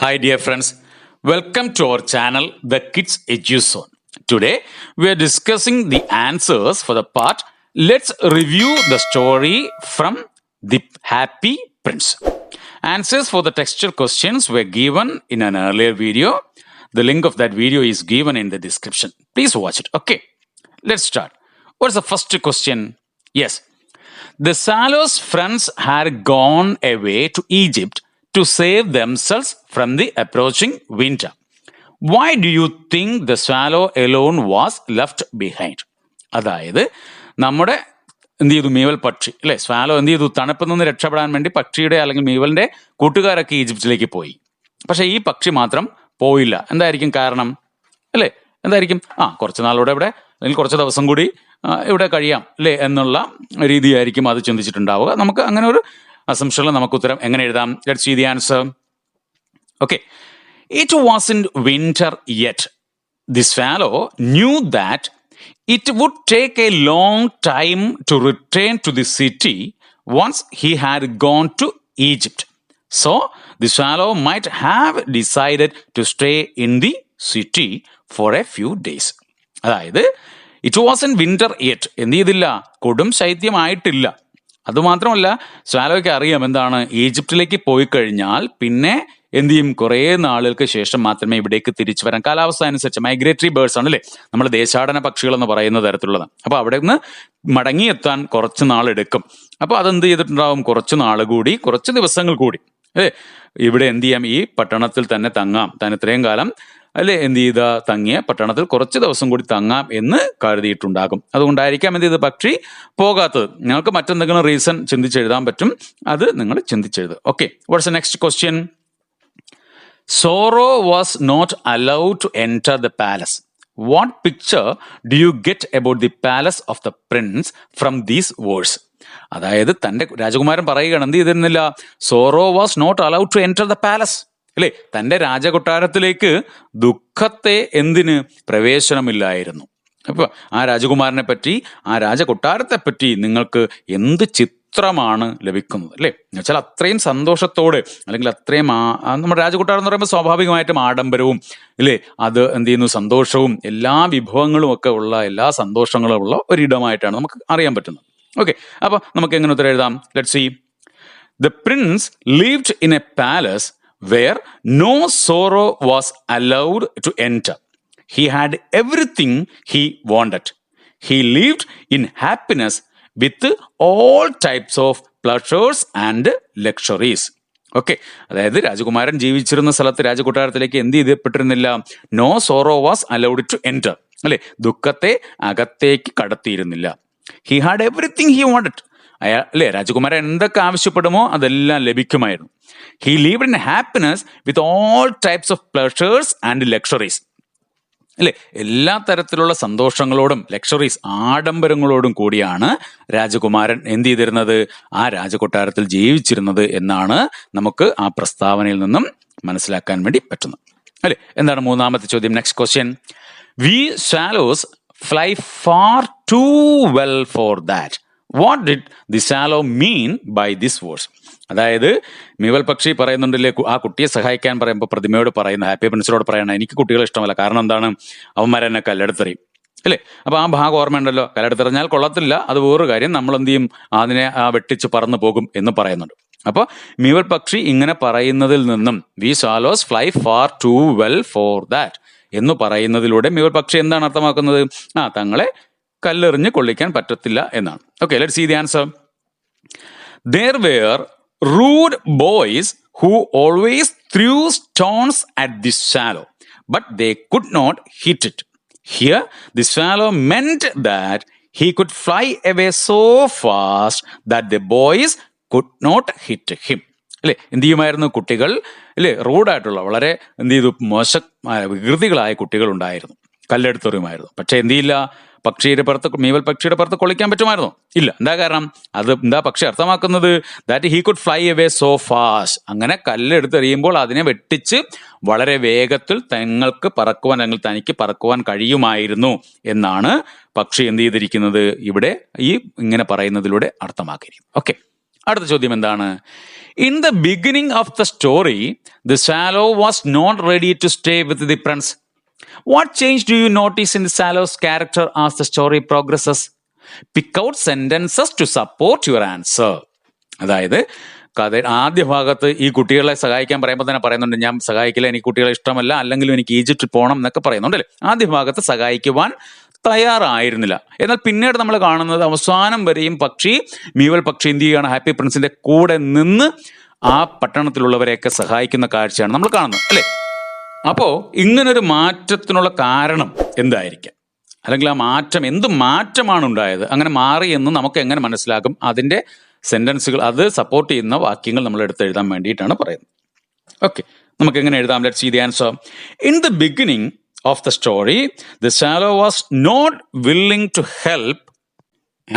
Hi dear friends, welcome to our channel The Kids Edu Zone. Today we are discussing the answers for the part Let's review the story from The Happy Prince. Answers for the textual questions were given in an earlier video. The link of that video is given in the description. Please watch it. Okay, let's start. What's the first question? Yes, the Swallow's friends had gone away to Egypt to save themselves from the approaching winter. Why do you think the swallow alone was left behind? അതായത് നമ്മുടെ എന്ത് ചെയ്തു മീവൽ പക്ഷി അല്ലെ swallow എന്ത് ചെയ്തു തണുപ്പിൽ നിന്ന് രക്ഷപ്പെടാൻ വേണ്ടി പക്ഷിയുടെ അല്ലെങ്കിൽ മീവലിന്റെ കൂട്ടുകാരൊക്കെ ഈജിപ്തിലേക്ക് പോയി. പക്ഷെ ഈ പക്ഷി മാത്രം പോയില്ല. എന്തായിരിക്കും കാരണം അല്ലെ? എന്തായിരിക്കും? കുറച്ച് നാളൂടെ ഇവിടെ അല്ലെങ്കിൽ കുറച്ച് ദിവസം കൂടി ഇവിടെ കഴിയാം അല്ലേ എന്നുള്ള രീതിയായിരിക്കും അത് ചിന്തിച്ചിട്ടുണ്ടാവുക. നമുക്ക് അങ്ങനെ ഒരു അസംഷനിൽ നമുക്ക് ഉത്തരം എങ്ങനെ എഴുതാം? Let's see the answer. Okay, it wasn't winter yet. The swallow knew that it would take a long time to return to the city once he had gone to Egypt. So the swallow might have decided to stay in the city for a few days. അതായത് it wasn't winter yet, എന്ത് ചെയ്തില്ല, കൊടും ശൈത്യമായിട്ടില്ല. അതുമാത്രമല്ല, സ്വാലോയ്ക്ക് അറിയാം എന്താണ്, ഈജിപ്തിലേക്ക് പോയി കഴിഞ്ഞാൽ പിന്നെ എന്ത് ചെയ്യും, കുറേ നാളുകൾക്ക് ശേഷം മാത്രമേ ഇവിടേക്ക് തിരിച്ചു വരാൻ. കാലാവസ്ഥ അനുസരിച്ച് മൈഗ്രേറ്ററി ബേർഡ്സ് ആണ് അല്ലേ, നമ്മൾ ദേശാടന പക്ഷികൾ എന്ന് പറയുന്ന തരത്തിലുള്ളത്. അപ്പോൾ അവിടെ നിന്ന് മടങ്ങിയെത്താൻ കുറച്ച് നാളെടുക്കും. അപ്പോൾ അതെന്ത് ചെയ്തിട്ടുണ്ടാവും, കുറച്ച് നാൾ കൂടി, കുറച്ച് ദിവസങ്ങൾ കൂടി ഇവിടെ എന്ത് ചെയ്യാം, ഈ പട്ടണത്തിൽ തന്നെ തങ്ങാം. താൻ ഇത്രയും കാലം അല്ലെ എന്ത് ചെയ്ത തങ്ങിയ പട്ടണത്തിൽ കുറച്ച് ദിവസം കൂടി തങ്ങാം എന്ന് കരുതിയിട്ടുണ്ടാകും. അതുകൊണ്ടായിരിക്കാം എന്ത് ചെയ്ത് പക്ഷി പോകാത്തത്. നിങ്ങൾക്ക് മറ്റെന്തെങ്കിലും റീസൺ ചിന്തിച്ചെഴുതാൻ പറ്റും, അത് നിങ്ങൾ ചിന്തിച്ചെഴുതുക. Okay, what's the next question? Sorrow was not allowed to enter the palace. What picture do you get about the palace of the prince from these words? അതായത് തന്റെ രാജകുമാരൻ പറയുകയാണ്, എന്ത് ചെയ്തിരുന്നില്ല, sorrow was not allowed to enter the palace അല്ലേ, തന്റെ രാജകൊട്ടാരത്തിലേക്ക് ദുഃഖത്തെ എന്തിന് പ്രവേശനമില്ലായിരുന്നു. അപ്പൊ ആ രാജകുമാരനെ പറ്റി, ആ രാജകൊട്ടാരത്തെ പറ്റി നിങ്ങൾക്ക് എന്ത് ചിത്രമാണ് ലഭിക്കുന്നത് അല്ലേ? എന്നുവെച്ചാൽ അത്രയും സന്തോഷത്തോടെ അല്ലെങ്കിൽ അത്രയും നമ്മുടെ രാജകൊട്ടാരം എന്ന് പറയുമ്പോൾ സ്വാഭാവികമായിട്ടും ആഡംബരവും അല്ലേ, അത് എന്ത് ചെയ്യുന്നു, സന്തോഷവും എല്ലാ വിഭവങ്ങളും ഒക്കെ ഉള്ള, എല്ലാ സന്തോഷങ്ങളും ഉള്ള ഒരിടമായിട്ടാണ് നമുക്ക് അറിയാൻ പറ്റുന്നത്. ഓക്കെ, അപ്പൊ നമുക്ക് എങ്ങനെ ഉത്തരം എഴുതാം? Let's see. The prince lived in a palace where no sorrow was allowed to enter. He had everything he wanted. He lived in happiness with all types of pleasures and luxuries. Okay, അതായത് രാജകുമാരൻ ജീവിച്ചിരുന്ന സ്ഥലത്ത്, രാജകൊട്ടാരത്തിലേക്ക് എന്ത് ചെയ്യപ്പെട്ടിരുന്നില്ല, no sorrow was allowed to enter അല്ലെ, ദുഃഖത്തെ അകത്തേക്ക് കടത്തിയിരുന്നില്ല. He had everything he wanted, അല്ലേ രാജകുമാരൻ എന്തൊക്കെ ആവശ്യപ്പെടുമോ അതെല്ലാം ലഭിക്കുമായിരുന്നു. He lived in happiness with all types of pleasures and luxuries അല്ലെ, എല്ലാ തരത്തിലുള്ള സന്തോഷങ്ങളോടും ലക്ഷറീസ് ആഡംബരങ്ങളോടും കൂടിയാണ് രാജകുമാരൻ എന്ത് ചെയ്തിരുന്നത്, ആ രാജകൊട്ടാരത്തിൽ ജീവിച്ചിരുന്നത് എന്നാണ് നമുക്ക് ആ പ്രസ്താവനയിൽ നിന്നും മനസ്സിലാക്കാൻ വേണ്ടി പറ്റുന്നത് അല്ലെ. എന്താണ് മൂന്നാമത്തെ ചോദ്യം? Next question. We swallows fly far too well for that. What did the swallow mean by this words? അതായത് മീവൽ പക്ഷി പറയുന്നുണ്ടല്ലേ, ആ കുട്ടിയെ സഹായിക്കാൻ പറയുമ്പോൾ പ്രതിമയോട് പറയുന്ന, ഹാപ്പി പ്രിൻസിനോട് പറയണം, എനിക്ക് കുട്ടികളെ ഇഷ്ടമല്ല, കാരണം എന്താണ്, അവന്മാരെന്നെ കല്ലെടുത്തെറിയും അല്ലേ. അപ്പൊ ആ ഭാഗം ഓർമ്മയുണ്ടല്ലോ, കല്ലെടുത്തെറിഞ്ഞാൽ കൊള്ളത്തില്ല, അത് വേറൊരു കാര്യം, നമ്മൾ എന്ത് ചെയ്യും, അതിനെ വെട്ടിച്ച് പറന്നു പോകും എന്ന് പറയുന്നുണ്ട്. അപ്പോൾ മീവൽ പക്ഷി ഇങ്ങനെ പറയുന്നതിൽ നിന്നും we swallows fly far too well for that എന്ന് പറയുന്നതിലൂടെ മീവൽ പക്ഷി എന്താണ് അർത്ഥമാക്കുന്നത്, തങ്ങളെ കല്ലെറിഞ്ഞ് കൊള്ളിക്കാൻ പറ്റത്തില്ല എന്നാണ്. Okay, let's see the answer. There were rude boys who always threw stones at the swallow, but they could not hit it. Here, the swallow meant that he could fly away so fast that the boys could not hit him. അല്ലേ, എന്ത് ചെയ്യുമായിരുന്നു, കുട്ടികൾ അല്ലേ റൂഡായിട്ടുള്ള, വളരെ എന്ത് ചെയ്തു, വികൃതികളായ കുട്ടികൾ ഉണ്ടായിരുന്നു, കല്ലെടുത്തെറിയുമായിരുന്നു. പക്ഷെ എന്ത് ചെയ്യില്ല, പക്ഷിയുടെ പുറത്ത്, മീവൽ പക്ഷിയുടെ പുറത്ത് കൊള്ളിക്കാൻ പറ്റുമായിരുന്നോ? ഇല്ല. എന്താ കാരണം? അത് എന്താ പക്ഷി അർത്ഥമാക്കുന്നത്? That he could fly away so fast. അങ്ങനെ കല്ലെടുത്തെറിയുമ്പോൾ അതിനെ വെട്ടിച്ച് വളരെ വേഗത്തിൽ തങ്ങൾക്ക് പറക്കുവാൻ, അല്ലെങ്കിൽ തനിക്ക് പറക്കുവാൻ കഴിയുമായിരുന്നു എന്നാണ് പക്ഷി എന്ത് ചെയ്തിരിക്കുന്നത് ഇവിടെ ഈ ഇങ്ങനെ പറയുന്നതിലൂടെ അർത്ഥമാക്കിയിരിക്കുന്നത്. ഓക്കെ, അടുത്ത ചോദ്യം എന്താണ്? In the beginning of the story the swallow was not ready to stay with the prince. What change do you notice in swallow's character as the story progresses? Pick out sentences to support your answer. അതായത് കഥ ആദ്യ ഭാഗത്ത് ഈ കുട്ടികളെ സഹായിക്കാൻ പറയുമ്പോൾ തന്നെ പറയുന്നുണ്ട്, ഞാൻ സഹായിക്കില്ല, എനിക്ക് കുട്ടികളെ ഇഷ്ടമല്ല, അല്ലെങ്കിലും എനിക്ക് ഈജിപ്തിൽ പോകണം എന്നൊക്കെ പറയുന്നുണ്ടല്ലേ. ആദ്യ ഭാഗത്ത് സഹായിക്കുവാൻ തയ്യാറായിരുന്നില്ല. എന്നാൽ പിന്നീട് നമ്മൾ കാണുന്നത് അവസാനം വരെയും മീവൽ പക്ഷി എന്ത് ചെയ്യുകയാണ്? ഹാപ്പി പ്രിൻസിന്റെ കൂടെ നിന്ന് ആ പട്ടണത്തിലുള്ളവരെയൊക്കെ സഹായിക്കുന്ന കാഴ്ചയാണ് നമ്മൾ കാണുന്നത് അല്ലേ. അപ്പോ ഇങ്ങനൊരു മാറ്റത്തിനുള്ള കാരണം എന്തായിരിക്കാം, അല്ലെങ്കിൽ ആ മാറ്റം എന്ത് മാറ്റമാണ് ഉണ്ടായത്, അങ്ങനെ മാറി എന്ന് നമുക്ക് എങ്ങനെ മനസ്സിലാക്കും? അതിന്റെ സെന്റൻസുകൾ, അത് സപ്പോർട്ട് ചെയ്യുന്ന വാക്യങ്ങൾ നമ്മൾ എടുത്ത് എഴുതാൻ വേണ്ടിയിട്ടാണ് പറയുന്നത്. ഓക്കെ, നമുക്ക് എങ്ങനെ എഴുതാം? Let's see the answer. In the beginning of the story the swallow was not willing to help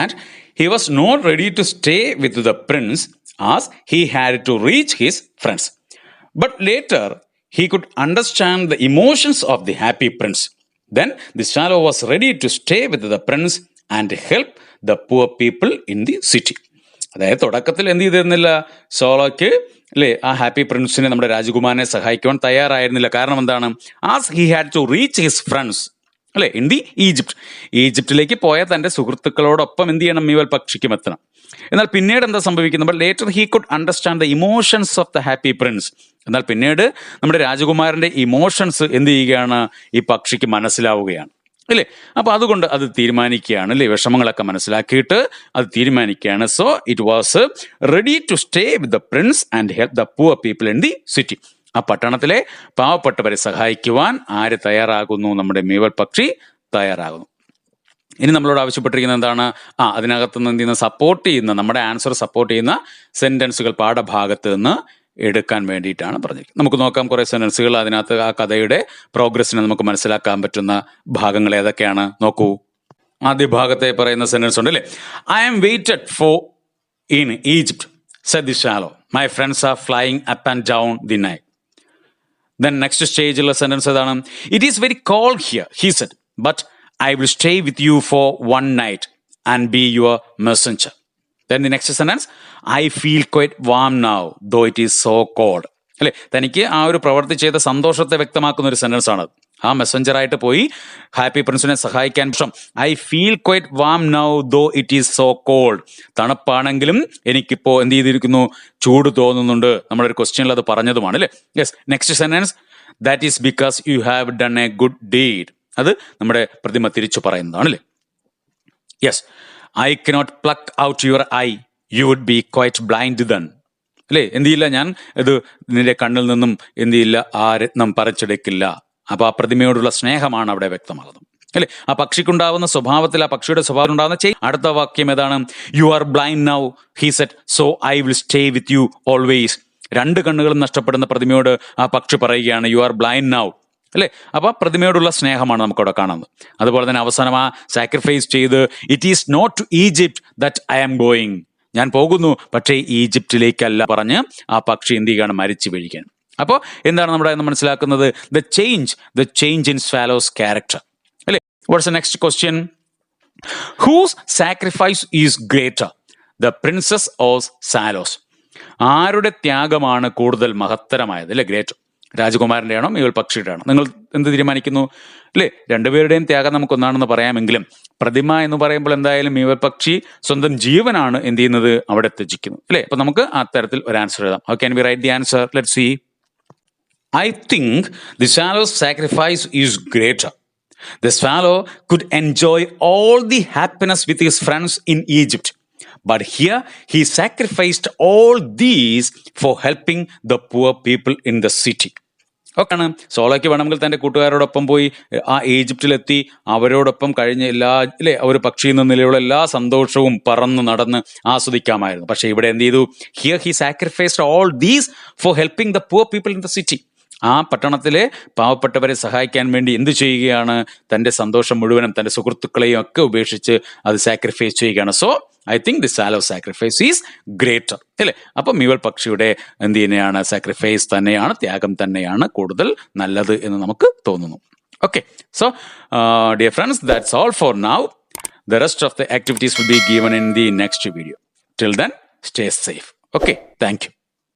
and he was not ready to stay with the prince as he had to reach his friends. But later he could understand the emotions of the happy prince. Then the swallow was ready to stay with the prince and help the poor people in the city. അതായത് തുടക്കത്തിൽ എന്ത് ചെയ്തിരുന്നില്ല സോളോയ്ക്ക് അല്ലേ, ആ happy പ്രിൻസിനെ, നമ്മുടെ രാജകുമാരനെ സഹായിക്കുവാൻ തയ്യാറായിരുന്നില്ല. കാരണം എന്താണ്? As he had to reach his friends അല്ലെ ഇൻ ദി ഈജിപ്തിലേക്ക് പോയ തന്റെ സുഹൃത്തുക്കളോടൊപ്പം എന്ത് ചെയ്യണം? മീവൽ പക്ഷിക്കും എത്തണം. എന്നാൽ പിന്നീട് എന്താ സംഭവിക്കുന്നത്? But later he could understand the emotions of the happy Prince. എന്നാൽ പിന്നീട് നമ്മുടെ രാജകുമാരന്റെ ഇമോഷൻസ് എന്ത് ചെയ്യുകയാണ്? ഈ പക്ഷിക്ക് മനസ്സിലാവുകയാണ് അല്ലേ. അപ്പൊ അതുകൊണ്ട് അത് തീരുമാനിക്കുകയാണ് അല്ലേ, വിഷമങ്ങളൊക്കെ മനസ്സിലാക്കിയിട്ട് അത് തീരുമാനിക്കുകയാണ്. So it was ready to stay with the prince and help the poor people in the city. ആ പട്ടണത്തിലെ പാവപ്പെട്ടവരെ സഹായിക്കുവാൻ ആര് തയ്യാറാകുന്നു? നമ്മുടെ മീവൽ പക്ഷി തയ്യാറാകുന്നു. ഇനി നമ്മളോട് ആവശ്യപ്പെട്ടിരിക്കുന്നത് എന്താണ്? അതിനകത്ത് നിന്ന് എന്ത് ചെയ്യുന്ന സപ്പോർട്ട് ചെയ്യുന്ന, നമ്മുടെ ആൻസർ സപ്പോർട്ട് ചെയ്യുന്ന സെന്റൻസുകൾ പാഠഭാഗത്ത് നിന്ന് എടുക്കാൻ വേണ്ടിയിട്ടാണ് പറഞ്ഞിരിക്കുന്നത്. നമുക്ക് നോക്കാം കുറേ സെന്റൻസുകൾ. അതിനകത്ത് ആ കഥയുടെ പ്രോഗ്രസിനെ നമുക്ക് മനസ്സിലാക്കാൻ പറ്റുന്ന ഭാഗങ്ങൾ ഏതൊക്കെയാണ് നോക്കൂ. ആദ്യ ഭാഗത്തെ പറയുന്ന സെന്റൻസ് ഉണ്ട് അല്ലേ. I am waited for in Egypt said the swallow. My friends are flying up and down the night. Then next സ്റ്റേജിലുള്ള സെന്റൻസ് ഏതാണ്? It is very cold here he said, but I will stay with you for one night and be your messenger. Then the next sentence, I feel quite warm now though it is so cold. അല്ലെ, തനിക്ക് ആ ഒരു പ്രവൃത്തി ചെയ്ത സന്തോഷത്തെ വ്യക്തമാക്കുന്ന ഒരു sentence ആണ്. ആ മെസ്സഞ്ചറായിട്ട് പോയി ഹാപ്പി പ്രിൻസിനെ സഹായിക്കാൻ I feel quite warm now though it is so cold. തണുപ്പാണെങ്കിലും എനിക്കിപ്പോ എന്ത് ചെയ്തിരിക്കുന്നു? ചൂട് തോന്നുന്നുണ്ട്. നമ്മുടെ ഒരു ക്വസ്റ്റ്യനിൽ അത് പറഞ്ഞതുമാണ് അല്ലേ. Yes, next sentence, that is because you have done a good deed. അത് നമ്മുടെ പ്രതിമ തിരിച്ചു പറയുന്നതാണ് അല്ലേ. Yes, I cannot pluck out your eye, you would be quite blind then. അല്ലേ, എന്ത് ചെയ്യില്ല, ഞാൻ ഇത് നിന്റെ കണ്ണിൽ നിന്നും എന്ത് ചെയ്യില്ല, ആ രത്നം പറിച്ചെടുക്കില്ല. അപ്പൊ ആ പ്രതിമയോടുള്ള സ്നേഹമാണ് അവിടെ വ്യക്തമാകുന്നത് അല്ലെ. ആ പക്ഷിക്കുണ്ടാവുന്ന സ്വഭാവത്തിൽ, ആ പക്ഷിയുടെ സ്വഭാവം ഉണ്ടാവുന്ന അടുത്ത വാക്യം ഏതാണ്? You are blind now he said, so I will stay with you always. രണ്ട് കണ്ണുകളും നഷ്ടപ്പെടുന്ന പ്രതിമയോട് ആ പക്ഷി പറയുകയാണ്, യു ആർ ബ്ലൈൻഡ് നൗ അല്ലെ. അപ്പൊ പ്രതിമയോടുള്ള സ്നേഹമാണ് നമുക്കവിടെ കാണുന്നത്. അതുപോലെ തന്നെ അവസാനം ആ സാക്രിഫൈസ് ചെയ്ത്, it is not to Egypt that I am going, ഞാൻ പോകുന്നു പക്ഷേ ഈജിപ്തിലേക്കല്ല പറഞ്ഞ് ആ പക്ഷി എന്ത് ചെയ്യുകയാണ്? മരിച്ചു വീഴുകയാണ്. അപ്പോൾ എന്താണ് നമ്മുടെ മനസ്സിലാക്കുന്നത്? The change in swallow's character അല്ലെ. What's the next question? Whose sacrifice is greater, the prince's or swallows? ആരുടെ ത്യാഗമാണ് കൂടുതൽ മഹത്തരമായത് അല്ലെ, ഗ്രേറ്റർ? രാജകുമാരന്റെ ആണോ മീവൽ പക്ഷിയുടെ ആണോ? നിങ്ങൾ എന്ത് തീരുമാനിക്കുന്നു അല്ലെ? രണ്ടുപേരുടെയും ത്യാഗം നമുക്കൊന്നാണെന്ന് പറയാമെങ്കിലും പ്രതിമ എന്ന് പറയുമ്പോൾ എന്തായാലും മീവൽ പക്ഷി സ്വന്തം ജീവനാണ് എന്ത് ചെയ്യുന്നത്? അവിടെ ത്യജിക്കുന്നു അല്ലെ. അപ്പൊ നമുക്ക് ആ തരത്തിൽ ഒരു ആൻസർ എഴുതാം. How can we write the answer? Let's see. I think the swallow's sacrifice is greater. The swallow could enjoy all the happiness with his friends in Egypt. But here he sacrificed all these for helping the poor people in the city. ഓക്കെയാണ്. സോളോയ്ക്ക് വേണമെങ്കിൽ തന്റെ കൂട്ടുകാരോടൊപ്പം പോയി ആ ഈജിപ്തിലെത്തി അവരോടൊപ്പം കഴിഞ്ഞ എല്ലാ അല്ലെ ഒരു പക്ഷി എന്ന നിലയിലുള്ള എല്ലാ സന്തോഷവും പറന്ന് നടന്ന് ആസ്വദിക്കാമായിരുന്നു. പക്ഷെ ഇവിടെ എന്ത് ചെയ്തു? Here he sacrificed all these for helping the poor people in the city. ആ പട്ടണത്തിലെ പാവപ്പെട്ടവരെ സഹായിക്കാൻ വേണ്ടി എന്ത് ചെയ്യുകയാണ്? തന്റെ സന്തോഷം മുഴുവനും തന്റെ സുഹൃത്തുക്കളെയും ഒക്കെ ഉപേക്ഷിച്ച് അത് സാക്രിഫൈസ് ചെയ്യുകയാണ്. So I think the swallow sacrifice is greater അല്ലേ. അപ്പൊ മീവൽ പക്ഷിയുടെ എന്ത് തന്നെയാണ്? സാക്രിഫൈസ് തന്നെയാണ്, ത്യാഗം തന്നെയാണ് കൂടുതൽ നല്ലത് എന്ന് നമുക്ക് തോന്നുന്നു. Okay, so dear friends, that's all for now. The rest of the activities will be given in the next video. Till then, stay safe. Okay, thank you.